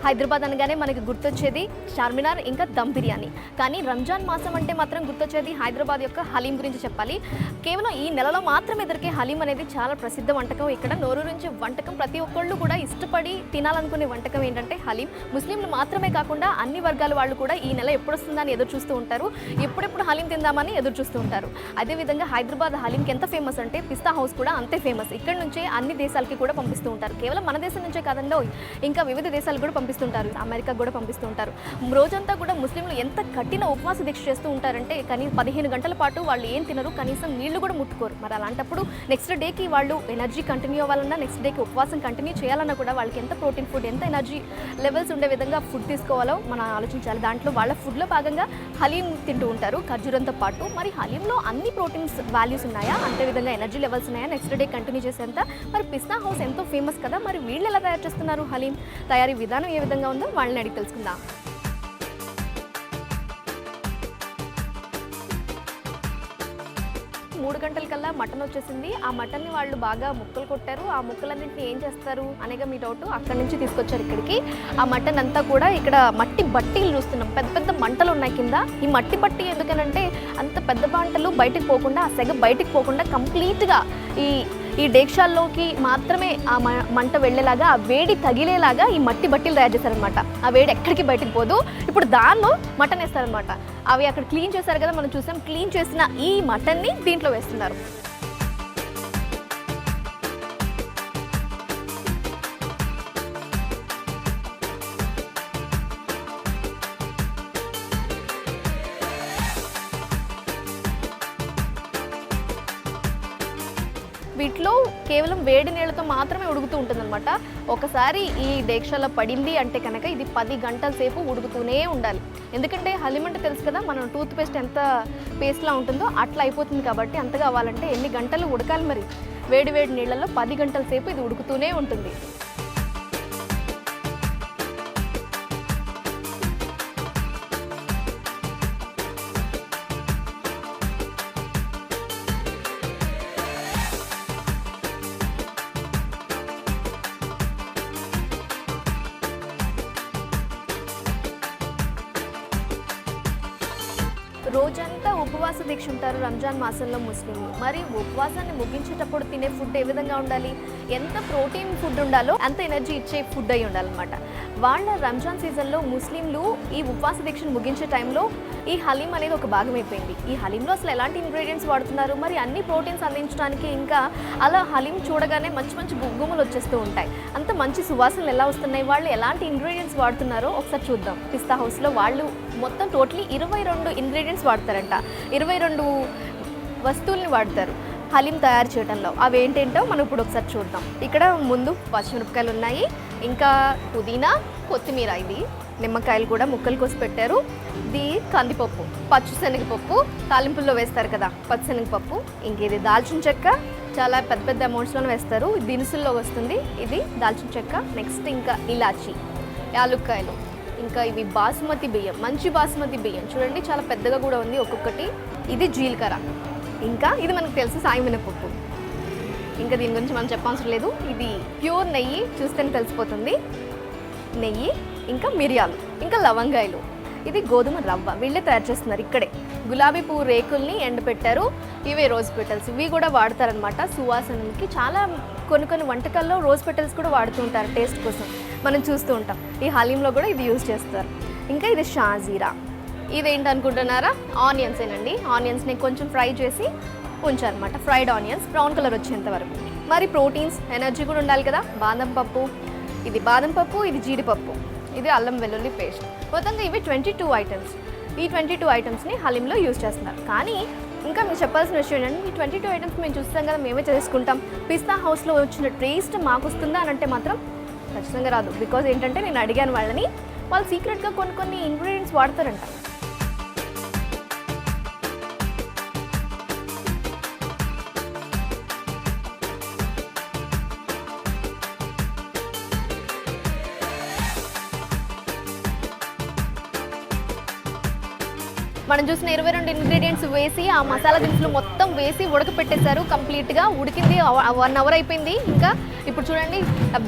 హైదరాబాద్ అనగానే మనకి గుర్తొచ్చేది చార్మినార్ ఇంకా దమ్ బిర్యానీ. కానీ రంజాన్ మాసం అంటే మాత్రం గుర్తొచ్చేది హైదరాబాద్ యొక్క హలీం గురించి చెప్పాలి. కేవలం ఈ నెలలో మాత్రమే దొరికే హలీం అనేది చాలా ప్రసిద్ధ వంటకం. ఇక్కడ నోరూరించి వంటకం, ప్రతి ఒక్కళ్ళు కూడా ఇష్టపడి తినాలనుకునే వంటకం ఏంటంటే హలీం. ముస్లింలు మాత్రమే కాకుండా అన్ని వర్గాల వాళ్ళు కూడా ఈ నెల ఎప్పుడు వస్తుందని ఎదురు చూస్తూ ఉంటారు, ఎప్పుడెప్పుడు హలీం తిందామని ఎదురు చూస్తూ ఉంటారు. అదేవిధంగా హైదరాబాద్ హలీంకి ఎంత ఫేమస్ అంటే పిస్తా హౌస్ కూడా అంతే ఫేమస్. ఇక్కడ నుంచే అన్ని దేశాలకి కూడా పంపిస్తూ ఉంటారు. కేవలం మన దేశం నుంచే కాదండి, ఇంకా వివిధ దేశాలు కూడా పంపిస్తుంటారు, అమెరికా కూడా పంపిస్తూ ఉంటారు. రోజంతా కూడా ముస్లింలు ఎంత కఠిన ఉపవాస దీక్ష చేస్తూ ఉంటారంటే కానీ 15 గంటల పాటు వాళ్ళు ఏం తినరు, కనీసం నీళ్లు కూడా ముట్టుకోరు. మరి అలాంటప్పుడు నెక్స్ట్ డేకి వాళ్ళు ఎనర్జీ కంటిన్యూ అవ్వాలన్నా, నెక్స్ట్ డేకి ఉపవాసం కంటిన్యూ చేయాలన్నా కూడా వాళ్ళకి ఎంత ప్రోటీన్ ఫుడ్, ఎంత ఎనర్జీ లెవెల్స్ ఉండే విధంగా ఫుడ్ తీసుకోవాలో మనం ఆలోచించాలి. దాంట్లో వాళ్ళ ఫుడ్లో భాగంగా హలీం తింటూ ఉంటారు ఖర్జూరంతో పాటు. మరి హలీంలో అన్ని ప్రోటీన్స్ వాల్యూస్ ఉన్నాయా, అంతే విధంగా ఎనర్జీ లెవెల్స్ ఉన్నాయా నెక్స్ట్ డే కంటిన్యూ చేసేంత? మరి పిస్తా హౌస్ ఎంతో ఫేమస్ కదా, మరి వీళ్ళు ఎలా తయారు చేస్తున్నారు హలీం, తయారీ విధానం ఏ విధంగా ఉందో వాళ్ళని అడిగి తెలుసుకుందాం. 3 గంటల కల్లా మటన్ వచ్చేసింది. ఆ మటన్ని వాళ్ళు బాగా ముక్కలు కొట్టారు. ఆ ముక్కలన్నింటినీ ఏం చేస్తారు అనేగా మీ డౌట్. అక్కడి నుంచి తీసుకొచ్చారు ఇక్కడికి. ఆ మటన్ అంతా కూడా ఇక్కడ మట్టి బట్టీలు చూస్తున్నాం, పెద్ద పెద్ద మంటలు ఉన్నాయి కింద. ఈ మట్టి బట్టి ఎందుకనంటే అంత పెద్ద మంటలు బయటికి పోకుండా, ఆ సెగ బయటికి పోకుండా కంప్లీట్గా ఈ డేక్షాల్లోకి మాత్రమే ఆ మంట వెళ్ళేలాగా, ఆ వేడి తగిలేలాగా ఈ మట్టి బట్టీలు తయారు చేశారనమాట. ఆ వేడి ఎక్కడికి బయటికి పోదు. ఇప్పుడు దానిలో మటన్ వేస్తారనమాట. అవి అక్కడ క్లీన్ చేశారు కదా, మనం చూసాం. క్లీన్ చేసిన ఈ మటన్ని దీంట్లో వేస్తున్నారు. వీటిలో కేవలం వేడి నీళ్ళతో మాత్రమే ఉడుకుతూ ఉంటుందన్నమాట. ఒకసారి ఈ డేక్షాలో పడింది అంటే కనుక ఇది 10 గంటల సేపు ఉడుకుతూనే ఉండాలి. ఎందుకంటే హలీం అంటే తెలుసు కదా, మనం టూత్ పేస్ట్ ఎంత పేస్ట్లా ఉంటుందో అట్లా అయిపోతుంది. కాబట్టి అంతగా అవ్వాలంటే ఎన్ని గంటలు ఉడకాలి మరి? వేడి వేడి నీళ్ళల్లో 10 గంటల సేపు ఇది ఉడుకుతూనే ఉంటుంది. రోజంతా ఉపవాస దీక్ష ఉంటారు రంజాన్ మాసంలో ముస్లింలు. మరి ఉపవాసాన్ని ముగించేటప్పుడు తినే ఫుడ్ ఏ విధంగా ఉండాలి, ఎంత ప్రోటీన్ ఫుడ్ ఉండాలో అంత ఎనర్జీ ఇచ్చే ఫుడ్ అయి ఉండాలన్నమాట. వాళ్ళ రంజాన్ సీజన్లో ముస్లింలు ఈ ఉపవాస దీక్షను ముగించే టైంలో ఈ హలీం అనేది ఒక భాగం అయిపోయింది. ఈ హలీంలో అసలు ఎలాంటి ఇంగ్రీడియంట్స్ వాడుతున్నారు, మరి అన్ని ప్రోటీన్స్ అందించడానికి, ఇంకా అలా హలీం చూడగానే మంచి మంచి గుగ్గుమలు వచ్చేస్తూ ఉంటాయి. అంత మంచి సువాసనలు ఎలా వస్తున్నాయి, వాళ్ళు ఎలాంటి ఇంగ్రీడియంట్స్ వాడుతున్నారో ఒకసారి చూద్దాం. పిస్తా హౌస్లో వాళ్ళు మొత్తం టోటలీ 22 ఇంగ్రీడియంట్స్ వాడతారంట. 22 వస్తువుల్ని వాడతారు హలీం తయారు చేయడంలో. అవి ఏంటేంటో మనం ఇప్పుడు ఒకసారి చూద్దాం. ఇక్కడ ముందు పచ్చిమిరపకాయలు ఉన్నాయి, ఇంకా పుదీనా, కొత్తిమీర, ఇది నిమ్మకాయలు కూడా ముక్కలు కోసి పెట్టారు. ఇది కందిపప్పు, పచ్చిశనగపప్పు, తాలింపుల్లో వేస్తారు కదా పచ్చిశనగపప్పు. ఇంక ఇది దాల్చిన చెక్క, చాలా పెద్ద పెద్ద అమౌంట్స్లో వేస్తారు, దినుసుల్లో వస్తుంది. ఇది దాల్చిన చెక్క. నెక్స్ట్ ఇంకా ఇలాచి, యాలుక్కాయలు, ఇంకా ఇవి బాస్మతి బియ్యం, మంచి బాస్మతి బియ్యం చూడండి, చాలా పెద్దగా కూడా ఉంది ఒక్కొక్కటి. ఇది జీలకర్ర, ఇంకా ఇది మనకు తెలుసు సాయి మినపప్పు. ఇంకా దీని గురించి మనం చెప్పవసరం లేదు. ఇది ప్యూర్ నెయ్యి, చూస్తేనే తెలిసిపోతుంది. నెయ్యి, ఇంకా మిరియాలు, ఇంకా లవంగాయలు. ఇది గోధుమ రవ్వ, వీళ్ళే తయారు చేస్తున్నారు ఇక్కడే. గులాబీ పువ్వు రేకుల్ని ఎండబెట్టారు, ఇవే రోజ్ పెటల్స్, ఇవి కూడా వాడతారనమాట సువాసనకి. చాలా కొన్ని వంటకాల్లో రోజ్ పెటల్స్ కూడా వాడుతూ ఉంటారు టేస్ట్ కోసం, మనం చూస్తూ ఉంటాం. ఈ హలీంలో కూడా ఇది యూజ్ చేస్తారు. ఇంకా ఇది షాజీరా, ఇదేంటి అనుకుంటున్నారా? ఆనియన్సేనండి. ఆనియన్స్ని కొంచెం ఫ్రై చేసి ఉంచారనమాట, ఫ్రైడ్ ఆనియన్స్, బ్రౌన్ కలర్ వచ్చేంత వరకు. మరి ప్రోటీన్స్, ఎనర్జీ కూడా ఉండాలి కదా. బాదం పప్పు, ఇది బాదం పప్పు, ఇది జీడిపప్పు, ఇది అల్లం వెల్లుల్లి పేస్ట్. మొత్తంగా ఇవి 22 ఐటమ్స్. ఈ 22 ఐటమ్స్ని హలీంలో యూజ్ చేస్తున్నారు. కానీ ఇంకా మీకు చెప్పాల్సిన విషయం ఏంటంటే, ఈ 22 ఐటమ్స్ మేము చూస్తాం కదా, మేమే చేసుకుంటాం. పిస్తా హౌస్లో వచ్చిన టేస్ట్ మాకు వస్తుందా అని అంటే మాత్రం ఖచ్చితంగా రాదు. బికాజ్ ఏంటంటే నేను అడిగాను వాళ్ళని, వాళ్ళు సీక్రెట్గా కొన్ని ఇంగ్రీడియంట్స్ వాడతారంట. మనం చూసిన 22 ఇంగ్రీడియంట్స్ వేసి ఆ మసాలా దినుసులు మొత్తం వేసి ఉడకపెట్టేశారు. కంప్లీట్గా ఉడికింది, 1 అవర్ అయిపోయింది. ఇంకా ఇప్పుడు చూడండి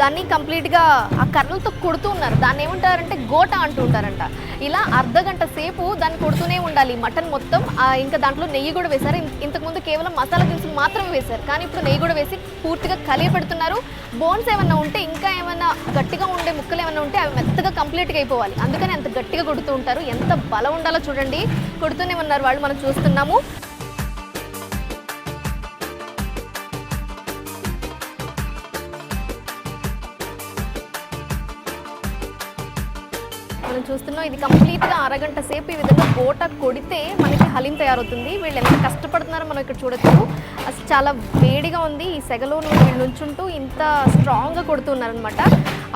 దాన్ని కంప్లీట్గా ఆ కర్రలతో కొడుతూ ఉన్నారు. దాన్ని ఏమంటారంటే గోట అంటూ ఉంటారంట. ఇలా అర్ధగంట సేపు దాన్ని కొడుతూనే ఉండాలి మటన్ మొత్తం. ఇంకా దాంట్లో నెయ్యి కూడా వేశారు. ఇంతకుముందు కేవలం మసాలా దినుసులు మాత్రమే వేశారు, కానీ ఇప్పుడు నెయ్యి కూడా వేసి పూర్తిగా కలిగి పెడుతున్నారు. బోన్స్ ఏమన్నా ఉంటే, ఇంకా ఏమన్నా గట్టిగా ఉండే ముక్కలు ఏమన్నా ఉంటే అవి మెత్తగా కంప్లీట్గా అయిపోవాలి, అందుకని అంత గట్టిగా కొడుతూ ఉంటారు. ఎంత బలం ఉండాలో చూడండి, కొడుతూనే ఉన్నారు వాళ్ళు, మనం చూస్తున్నాము. మనం చూస్తున్నాం ఇది కంప్లీట్గా అరగంట సేపు ఈ విధంగా గోట కొడితే మనకి హలీం తయారవుతుంది. వీళ్ళు ఎంత కష్టపడుతున్నారో మనం ఇక్కడ చూడొచ్చు. అసలు చాలా వేడిగా ఉంది. ఈ సెగలో వీళ్ళు నుంచుంటూ ఇంత స్ట్రాంగ్గా కొడుతున్నారనమాట.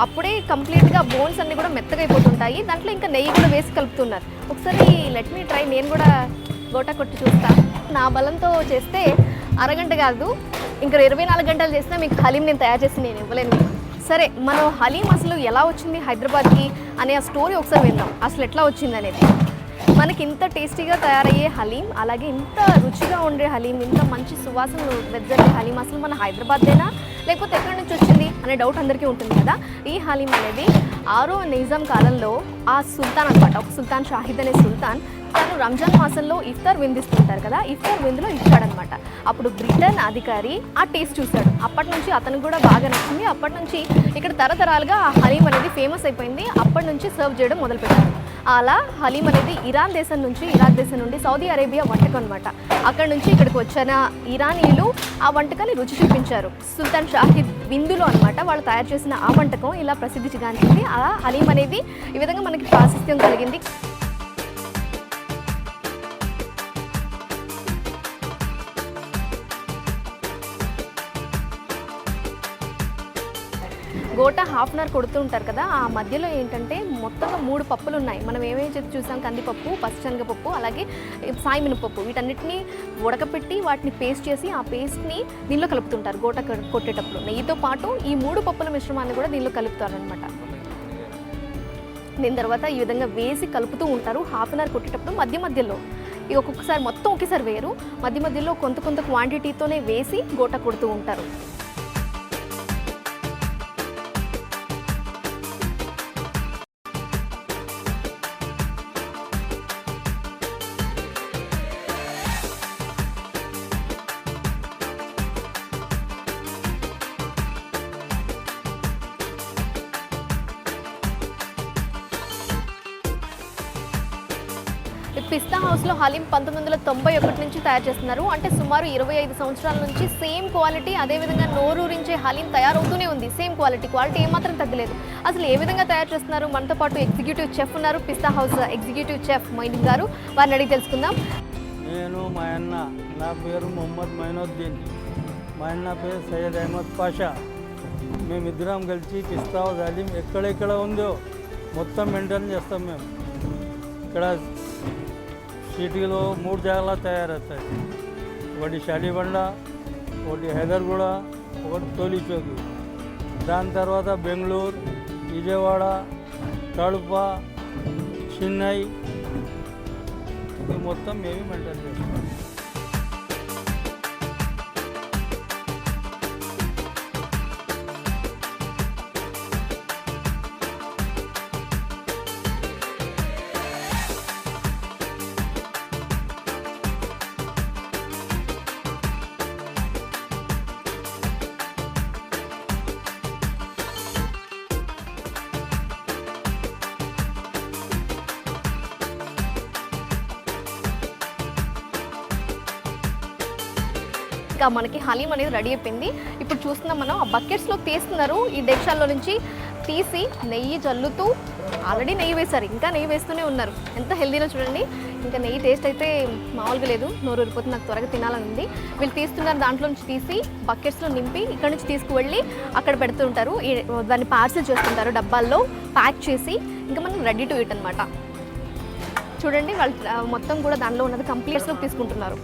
అప్పుడే కంప్లీట్గా బోన్స్ అన్నీ కూడా మెత్తగా అయిపోతుంటాయి. దాంట్లో ఇంకా నెయ్యి కూడా వేసి కలుపుతున్నారు. ఒకసారి లెట్ మీ ట్రై, నేను కూడా గోట కొట్టి చూస్తా. నా బలంతో చేస్తే అరగంట కాదు, ఇంకా 24 గంటలు చేసినా మీకు హలీం నేను తయారు చేసి నేను ఇవ్వలేను. సరే, మనం హలీం అసలు ఎలా వచ్చింది హైదరాబాద్కి అనే ఆ స్టోరీ ఒకసారి విందాం. అసలు ఎట్లా వచ్చింది అనేది. మనకి ఇంత టేస్టీగా తయారయ్యే హలీం, అలాగే ఇంత రుచిగా ఉండే హలీం, ఇంత మంచి సువాసన వెజ్జల్లే హలీం అసలు మన హైదరాబాద్దేనా లేకపోతే ఎక్కడి నుంచి వచ్చింది అనే డౌట్ అందరికీ ఉంటుంది కదా. ఈ హలీం అనేది 6వ నిజాం కాలంలో ఆ సుల్తాన్ అనమాట, ఒక సుల్తాన్ షాహిద్ అనే సుల్తాన్ తను రంజాన్ మాసంలో ఇఫ్తార్ విందిస్తుంటారు కదా, ఇఫ్తార్ విందులో ఇచ్చాడనమాట. అప్పుడు బ్రిటన్ అధికారి ఆ టేస్ట్ చూశాడు. అప్పటి నుంచి అతనికి కూడా బాగా నచ్చింది. అప్పటి నుంచి ఇక్కడ తరతరాలుగా ఆ హలీం అనేది ఫేమస్ అయిపోయింది. అప్పటి నుంచి సర్వ్ చేయడం మొదలుపెట్టారు. అలా హలీం అనేది ఇరాక్ దేశం నుండి సౌదీ అరేబియా వంటకం అనమాట. అక్కడ నుంచి ఇక్కడికి వచ్చిన ఇరానీయులు ఆ వంటకాన్ని రుచి చూపించారు. సుల్తాన్ షాహిద్ విందులో అనమాట వాళ్ళు తయారు చేసిన ఆ వంటకం ఇలా ప్రసిద్ధిగాంచింది. ఆ హలీం అనేది ఈ విధంగా మనకి ప్రాశస్త్యం కలిగింది. గోట హాఫ్ అన్ అవర్ కొడుతూ ఉంటారు కదా, ఆ మధ్యలో ఏంటంటే మొత్తంగా 3 పప్పులు ఉన్నాయి. మనం ఏమేమి చూసాం, కందిపప్పు, పచ్చిశనగపప్పు, అలాగే సాయి మినపప్పు, వీటన్నిటిని ఉడకపెట్టి వాటిని పేస్ట్ చేసి ఆ పేస్ట్ని దీనిలో కలుపుతుంటారు. గోట కొట్టేటప్పుడు నెయ్యితో పాటు ఈ 3 పప్పుల మిశ్రమాన్ని కూడా దీనిలో కలుపుతారనమాట. దీని తర్వాత ఈ విధంగా వేసి కలుపుతూ ఉంటారు హాఫ్ అన్ అవర్ కొట్టేటప్పుడు. మధ్యలో ఇక ఒక్కొక్కసారి మొత్తం ఒకేసారి వేయరు, మధ్యలో కొంత క్వాంటిటీతోనే వేసి గోట కొడుతూ ఉంటారు. పిస్తా హౌస్లో హలీం 1991 నుంచి తయారు చేస్తున్నారు. అంటే సుమారు 25 సంవత్సరాల నుంచి సేమ్ క్వాలిటీ, అదేవిధంగా నోరూరించే హలీం తయారవుతూనే ఉంది. సేమ్ క్వాలిటీ ఏమాత్రం తగ్గలేదు. అసలు ఏ విధంగా తయారు చేస్తున్నారు, మనతో పాటు ఎగ్జిక్యూటివ్ చెఫ్ ఉన్నారు, పిస్తా హౌస్ ఎగ్జిక్యూటివ్ చెఫ్ మొయిన్ గారు, వారిని అడిగి తెలుసుకుందాం. నేను మా అన్న, నా పేరు మొహమ్మద్ మైనుద్దీన్, మా అన్న పేరు సయ్యద్ అహ్మద్ పాషా. మేమిద్దరం కలిసి పిస్తా హౌస్ హలీం ఎక్కడెక్కడ ఉందో మొత్తం మెయింటైన్ చేస్తాం. మేము ఇక్కడ సిటీలో 3 జాగాలో తయారవుతాయి. ఒకటి షాలిబండ, ఒకటి హైదర్గూడ, ఒకటి తోలిచోకి. దాని తర్వాత బెంగళూరు, విజయవాడ, కడప, చెన్నై, ఇది మొత్తం మేమే మెయింటైన్ చేస్తాం. ఇంకా మనకి హలీం అనేది రెడీ అయిపోయింది. ఇప్పుడు చూస్తున్నాం మనం ఆ బకెట్స్లో తీస్తున్నారు. ఈ డెక్షాల్లో నుంచి తీసి నెయ్యి చల్లుతూ, ఆల్రెడీ నెయ్యి వేశారు, ఇంకా నెయ్యి వేస్తూనే ఉన్నారు. ఎంత హెల్దీనో చూడండి. ఇంకా నెయ్యి టేస్ట్ అయితే మామూలుగా లేదు, నోరు ఊరిపోతుంది, నాకు త్వరగా తినాలని ఉంది. వీళ్ళు తీస్తున్నారు, దాంట్లో నుంచి తీసి బకెట్స్లో నింపి ఇక్కడ నుంచి తీసుకువెళ్ళి అక్కడ పెడుతుంటారు. దాన్ని పార్సిల్ చేస్తుంటారు డబ్బాల్లో ప్యాక్ చేసి. ఇంకా మనం రెడీ టు ఈట్ అనమాట. చూడండి వాళ్ళు మొత్తం కూడా దానిలో ఉన్నది కంప్లీట్స్లోకి తీసుకుంటున్నారు.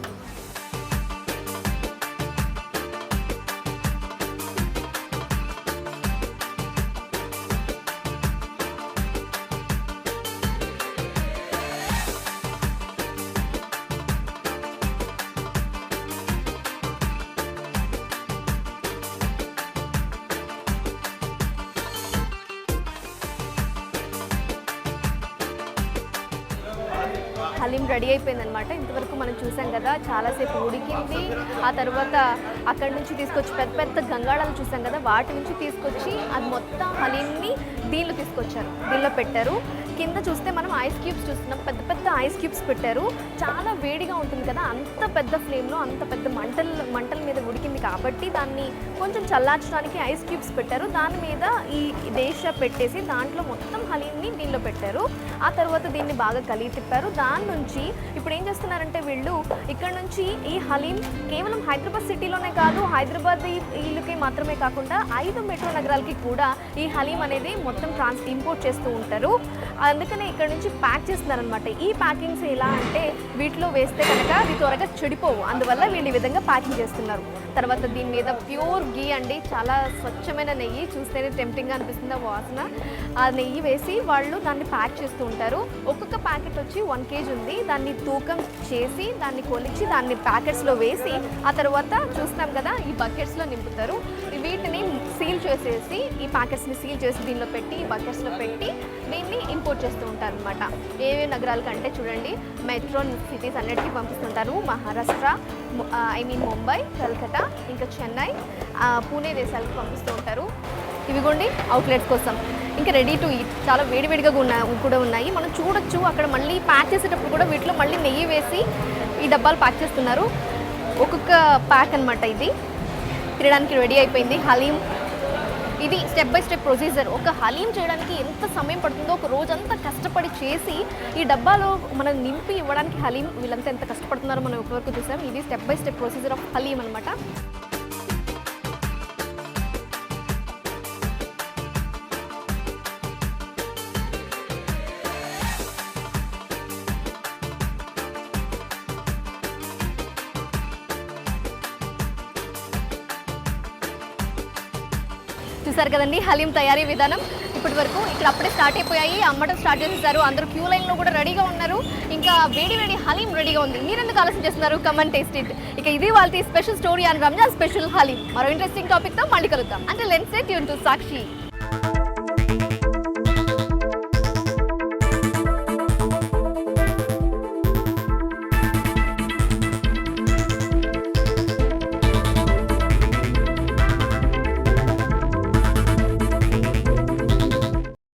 హలీం రెడీ అయిపోయిందనమాట. ఇంతవరకు మనం చూసాం కదా, చాలాసేపు ఉడికింది. ఆ తర్వాత అక్కడి నుంచి తీసుకొచ్చి పెద్ద పెద్ద గంగాళాలు చూసాం కదా, వాటి నుంచి తీసుకొచ్చి అది మొత్తం హలీంని దీనిలో తీసుకొచ్చారు, దీనిలో పెట్టారు. కింద చూస్తే మనం ఐస్ క్యూబ్స్ చూస్తున్నాం, పెద్ద పెద్ద ఐస్ క్యూబ్స్ పెట్టారు. చాలా వేడిగా ఉంటుంది కదా, అంత పెద్ద ఫ్లేమ్లో అంత పెద్ద మంటల మీద ఉడికింది కాబట్టి దాన్ని కొంచెం చల్లార్చడానికి ఐస్ క్యూబ్స్ పెట్టారు. దాని మీద ఈ దేశ పెట్టేసి దాంట్లో మొత్తం హలీంని దీనిలో పెట్టారు. ఆ తర్వాత దీన్ని బాగా కలిగి తిప్పారు. దాని నుంచి ఇప్పుడు ఏం చేస్తున్నారంటే వీళ్ళు ఇక్కడ నుంచి ఈ హలీం కేవలం హైదరాబాద్ సిటీలోనే కాదు, హైదరాబాద్ ఇళ్ళకి మాత్రమే కాకుండా 5 మెట్రో నగరాలకి కూడా ఈ హలీం అనేది మొత్తం ఇంపోర్ట్ చేస్తూ ఉంటారు. అందుకనే ఇక్కడ నుంచి ప్యాక్ చేస్తున్నారనమాట. ఈ ప్యాకింగ్స్ ఎలా అంటే వీటిలో వేస్తే కనుక అవి త్వరగా చెడిపోవు, అందువల్ల వీళ్ళు ఈ విధంగా ప్యాకింగ్ చేస్తున్నారు. తర్వాత దీని మీద ప్యూర్ గీ అండి, చాలా స్వచ్ఛమైన నెయ్యి, చూస్తేనే టెంప్టింగ్గా అనిపిస్తుంది ఆ వాసన. ఆ నెయ్యి వేసి వాళ్ళు దాన్ని ప్యాక్ చేస్తూ ఉంటారు. ఒక్కొక్క ప్యాకెట్ వచ్చి 1 kg ఉంది. దాన్ని తూకం చేసి దాన్ని కొలిచి దాన్ని ప్యాకెట్స్లో వేసి ఆ తర్వాత చూస్తాం కదా ఈ బకెట్స్లో నింపుతారు. వీటిని సీల్ చేసేసి ఈ ప్యాకెట్స్ని సీల్ చేసి దీనిలో పెట్టి ఈ బకెట్స్లో పెట్టి దీన్ని ఇంపోర్ట్ చేస్తూ ఉంటారు అనమాట. ఏవే నగరాల కంటే చూడండి, మెట్రో సిటీస్ అన్నిటికీ పంపిస్తుంటారు. మహారాష్ట్ర, ముంబై, కల్కటా, ఇంకా చెన్నై, పూణే దేశాలకు పంపిస్తూ ఉంటారు. ఇవిగోండి అవుట్లెట్స్ కోసం ఇంకా రెడీ టు ఈట్ చాలా వేడివేడిగా కూడా ఉన్నాయి. మనం చూడొచ్చు అక్కడ మళ్ళీ ప్యాక్ చేసేటప్పుడు కూడా వీటిలో మళ్ళీ నెయ్యి వేసి ఈ డబ్బాలు ప్యాక్ చేస్తున్నారు. ఒక్కొక్క ప్యాక్ అనమాట. ఇది తినడానికి రెడీ అయిపోయింది హలీం. ఇది స్టెప్ బై స్టెప్ ప్రొసీజర్. ఒక హలీం చేయడానికి ఎంత సమయం పడుతుందో ఒక రోజంతా కష్టపడి చేసి ఈ డబ్బాలో మనం నింపి ఇవ్వడానికి హలీం వీళ్ళంతా ఎంత కష్టపడుతున్నారో మనం ఇప్పటివరకు చూసాం. ఇది step by step procedure of haleem అనమాట. చూసారు కదండి హలీం తయారీ విధానం. ఇప్పటి వరకు ఇక్కడ అప్పుడే స్టార్ట్ అయిపోయాయి, అమ్మటం స్టార్ట్ చేసేసారు. అందరూ క్యూ లైన్లో కూడా రెడీగా ఉన్నారు. ఇంకా వేడి వేడి హలీం రెడీగా ఉంది. మీరెందుకు ఆలోచన చేస్తున్నారు? Comment taste it. ఇక ఇది వాళ్ళ special story and Ramzan special haleem. మరో ఇంట్రెస్టింగ్ టాపిక్తో మళ్ళీ కలుద్దాం. అంటే let's stay tune to Sakshi.